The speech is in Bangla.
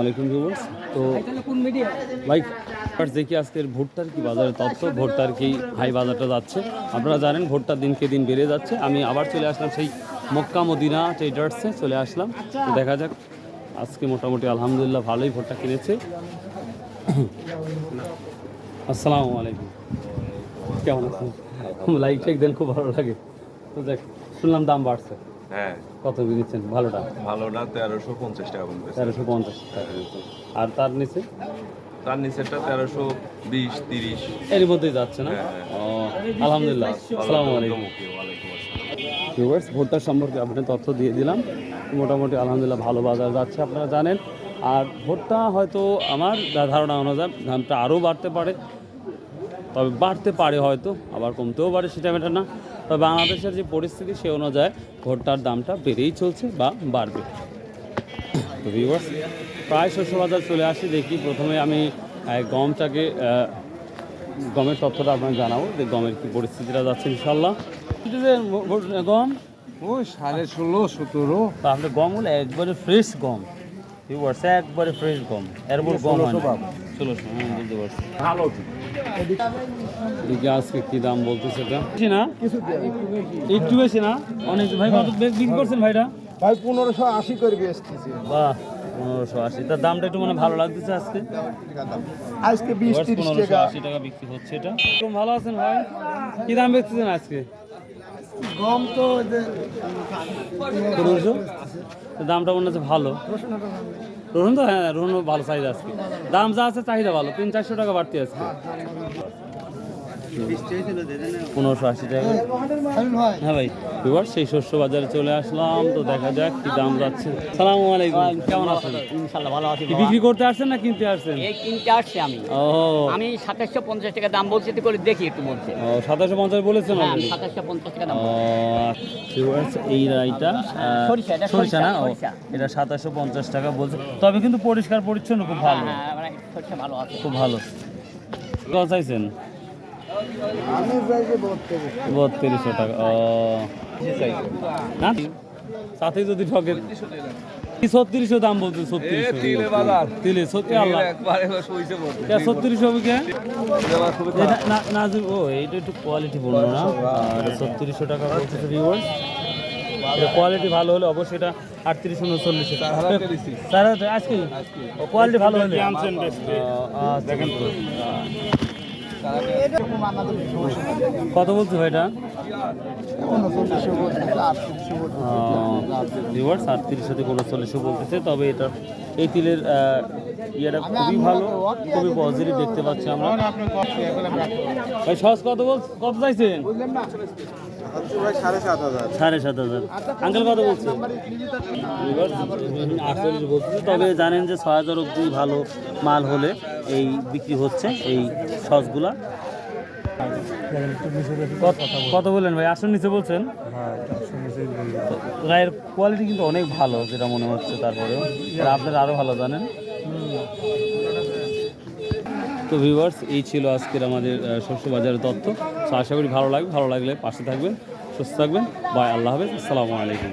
আলাইকুম ভিউয়ার্স। তো ভাই ফার্স্ট দেখি আজকের ভুট্টার কি বাজারে তথ্য, ভুট্টার কি হাই বাজারটা যাচ্ছে। আপনারা জানেন ভুট্টার দিনকে দিন বেড়ে যাচ্ছে। আমি আবার চলে আসলাম সেই মক্কা মদিনা ট্রেডার্সে চলে আসলাম। তো দেখা যাক আজকে মোটামুটি আলহামদুলিল্লাহ ভালোই ভুট্টা কিনেছে। আসসালামু আলাইকুম, কেমন আছেন? লাইক টেক দেন, খুব ভালো লাগে। তো দেখ, শুনলাম দাম বাড়ছে। হ্যাঁ, কত কিনেছেন ভালোটা? ভালোটা 1350 টাকা বলতেছে। 1350 টাকা কিনেছেন। আর তার নিচে তার নিচেরটা 1320-30 এর মধ্যেই যাচ্ছে না? হ্যাঁ। ও আলহামদুলিল্লাহ। আসসালামু আলাইকুম। ওয়ালাইকুম আসসালাম। ভিউয়ার্স, ভুট্টার সম্পর্কে আপনার তথ্য দিয়ে দিলাম। মোটামুটি আলহামদুলিল্লাহ ভালো বাজার যাচ্ছে, আপনারা জানেন। আর ভুট্টা হয়তো আমার ধারণা অনুযায়ী দামটা আরও বাড়তে পারে, তবে বাড়তে পারে হয়তো, আবার কমতেও পারে, সেটা ব্যাপার না। তবে বাংলাদেশের যে পরিস্থিতি সে অনুযায়ী ভুট্টার দামটা বেড়েই চলছে বা বাড়বে। তো ভিউয়ার্স, প্রায় শস্য বাজার চলে আসি। দেখি প্রথমে আমি গমটাকে গমের তথ্যটা আপনাকে জানাবো যে গমের কি পরিস্থিতিটা যাচ্ছে ইনশাল্লাহ। কিন্তু যে গম ওই 16-17-17 তো আপনার গম হলো একবারে ফ্রেশ গম। ভিউয়ার্স, একবারে ফ্রেশ গম, এরপর গম 1600 পাবো। 1600, বুঝতে পারছি। ভালো এদিকে আজকে কি দাম বলতেছে এটা? বেশি না, একটু বেশি না, অনেক। ভাই কত বিক্রি করছেন ভাইটা? ভাই 1580 করে বেচতেছি। বাহ, 1580। তার দামটা একটু মানে ভালো লাগতেছে আজকে। আজকে 20-30 টাকা 1580 টাকা বিক্রি হচ্ছে এটা। খুব ভালো আছেন ভাই? কি দাম বেচতেছেন আজকে? গম তো 1500। দামটা মনে হচ্ছে ভালো। রসুন তো, হ্যাঁ রসুন ভালো চাহিদা আজকে। দাম যা আছে চাহিদা ভালো, 300-400 টাকা বাড়তি আজকে। 1580 টাকা। হ্যাঁ ভাই, এবার সেই শস্য বাজারে চলে আসলাম। তো দেখা যাক কি দাম যাচ্ছে। সালামু আলাইকুম, কেমন আছেন? ইনশাল্লাহ ভালো আছি কি বিক্রি করতে আসছেন না কিনতে আসছেন? এই কিনতে আসছি আমি ও আমি 2750 টাকা দাম বলছি, তো করে দেখি একটু বলছে। 2750 বলেছেন হ্যাঁ, আমি already? 2750 টাকা দাম ও বলছি। এই রাইটা সরিষা, এটা সরিষা না? ও, সরিষা। এটা 2750 টাকা বলছে, তবে কিন্তু পরিষ্কার পরিচ্ছন্ন, খুব ভালো, হ্যাঁ, মানে সরিষা ভালো আছে। খুব ভালো। কত চাইছেন? আমি চাইছি 3200 টাকা। ও না, সাথে যদি ঠকে 3600 দাম বলছে। 3600 তিলে সত্যি আল্লাহ 3600 বিকে না না। ও এইটা একটু কোয়ালিটি বলবো না। আর 3600 টাকা বলছে ভিউয়ার্স। এটা কোয়ালিটি ভালো হলে অবশ্যই এটা 3839 স্যার আজকে কোয়ালিটি ভালো হলে দেখেন। কত বলছো ভাইটা? ভিউয়ার্স 3800 থেকে 3900 বলতেছে। তবে এটা এই তিলের ইয়েটা খুবই ভালো, খুবই পজিটিভ দেখতে পাচ্ছি আমরা। ভাই সহজ কত চাইছেন? 7500। আঙ্কেল কত বলছে? 48 বলছে। তবে জানেন যে 6000 অব্দি ভালো মাল হলে এই বিক্রি হচ্ছে এই সসগুলা। কত বললেন ভাই? 800 নিচে বলছেন? রায়ের কোয়ালিটি কিন্তু অনেক ভালো যেটা মনে হচ্ছে। তারপরেও আপনারা আরও ভালো জানেন। তো ভিউয়ার্স, এই ছিল আজকের আমাদের শস্য বাজারের তথ্য। তো আশা করি ভালো লাগবে। ভালো লাগলে পাশে থাকবেন, সুস্থ থাকবেন। বাই, আল্লাহ হাফেজ, আসসালামু আলাইকুম।